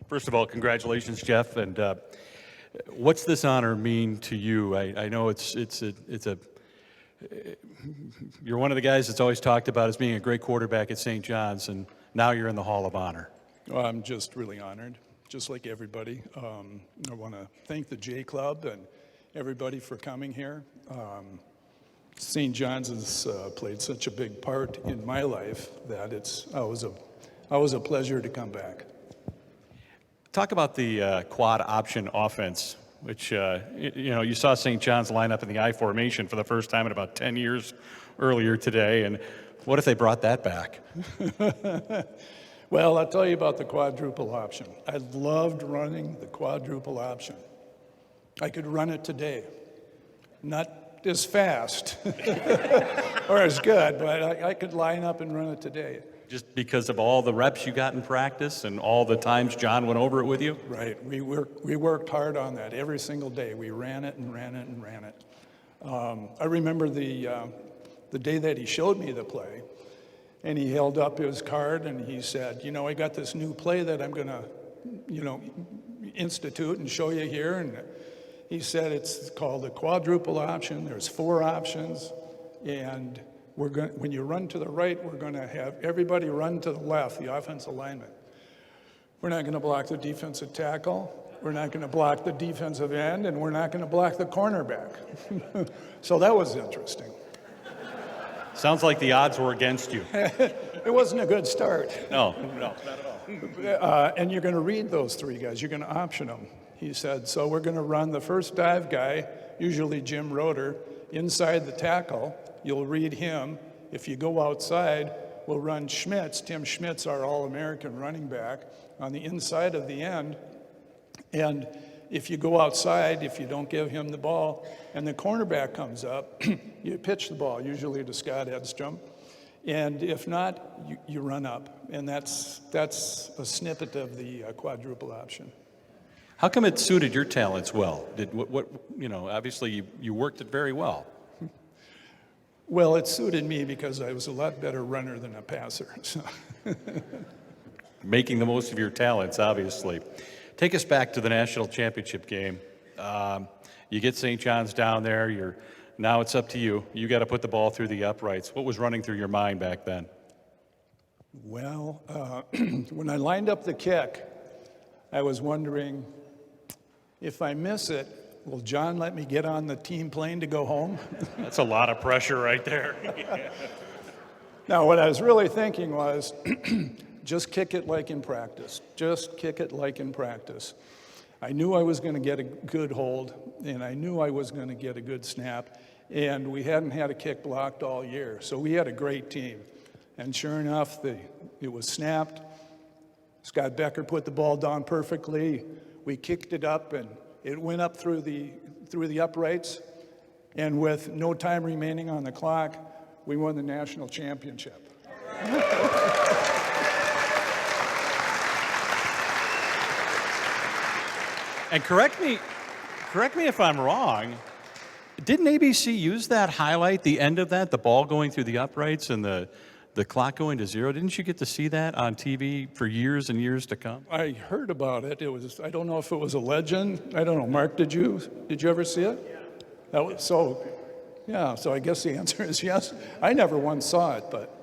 First of all, congratulations, Jeff. And what's this honor mean to you? I know you're one of the guys that's always talked about as being a great quarterback at St. John's, and now you're in the Hall of Honor. Well, I'm just really honored, just like everybody. I want to thank the J Club and everybody for coming here. St. John's has played such a big part in my life that it's always a pleasure to come back. Talk about the quad option offense, which, you saw St. John's line up in the I formation for the first time in about 10 years earlier today. And what if they brought that back? Well, I'll tell you about the quadruple option. I loved running the quadruple option. I could run it today. Not as fast or as good, but I could line up and run it today. Just because of all the reps you got in practice and all the times John went over it with you? Right. We worked hard on that every single day. We ran it and ran it and ran it. I remember the day that he showed me the play, and he held up his card and he said, I got this new play that I'm going to, institute and show you here. And he said it's called the quadruple option. There's 4 options, and when you run to the right, we're going to have everybody run to the left, the offensive lineman. We're not going to block the defensive tackle. We're not going to block the defensive end, and we're not going to block the cornerback. So that was interesting. Sounds like the odds were against you. It wasn't a good start. No, not at all. And you're going to read those 3 guys. You're going to option them. He said, so we're going to run the first dive guy, usually Jim Roeder, inside the tackle. You'll read him. If you go outside, we'll run Schmitz. Tim Schmitz, our All-American running back, on the inside of the end. And if you go outside, if you don't give him the ball, and the cornerback comes up, you pitch the ball, usually to Scott Edstrom. And if not, you run up. And that's a snippet of the quadruple option. How come it suited your talents well? Obviously you worked it very well. Well, it suited me because I was a lot better runner than a passer. So. Making the most of your talents, obviously. Take us back to the national championship game. You get St. John's down there. Now it's up to you. You got to put the ball through the uprights. What was running through your mind back then? Well, when I lined up the kick, I was wondering, if I miss it, will John let me get on the team plane to go home? That's a lot of pressure right there. Now, what I was really thinking was, just kick it like in practice. Just kick it like in practice. I knew I was going to get a good hold, and I knew I was going to get a good snap, and we hadn't had a kick blocked all year. So we had a great team. And sure enough, it was snapped. Scott Becker put the ball down perfectly. We kicked it up, and it went up through the uprights. And with no time remaining on the clock, we won the national championship. And correct me if I'm wrong, didn't ABC use that highlight, the end of that, the ball going through the uprights and the clock going to 0? Didn't you get to see that on TV for years and years to come? I heard about it. I don't know if it was a legend. I don't know. Mark, did you ever see it? Yeah. So I guess the answer is yes. I never once saw it, but.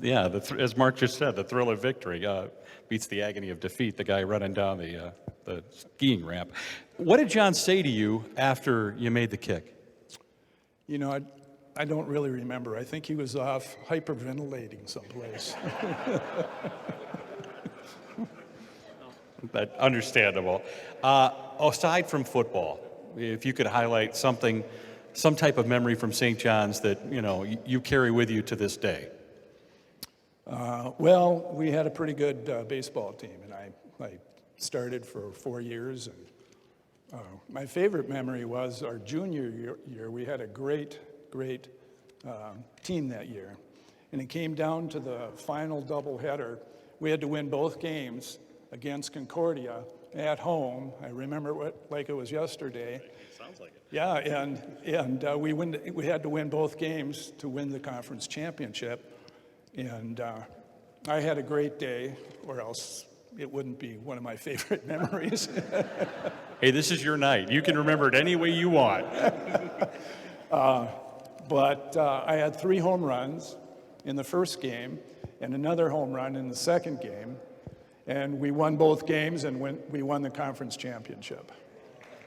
Yeah, as Mark just said, the thrill of victory beats the agony of defeat, the guy running down the skiing ramp. What did John say to you after you made the kick? I don't really remember. I think he was off hyperventilating someplace. Understandable. Aside from football, if you could highlight some type of memory from St. John's that you carry with you to this day. Well, we had a pretty good baseball team, and I started for 4 years. And my favorite memory was our junior year. We had a great team that year, and it came down to the final doubleheader. We had to win both games against Concordia at home. I remember it like it was yesterday. It sounds like it. Yeah, and we had to win both games to win the conference championship. And I had a great day, or else it wouldn't be one of my favorite memories. Hey, this is your night. You can remember it any way you want. But I had 3 home runs in the first game and another home run in the second game. And we won both games, and we won the conference championship.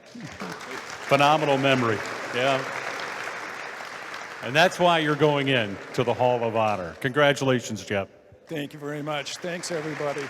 Phenomenal memory. Yeah. And that's why you're going in to the Hall of Honor. Congratulations, Jeff. Thank you very much. Thanks, everybody.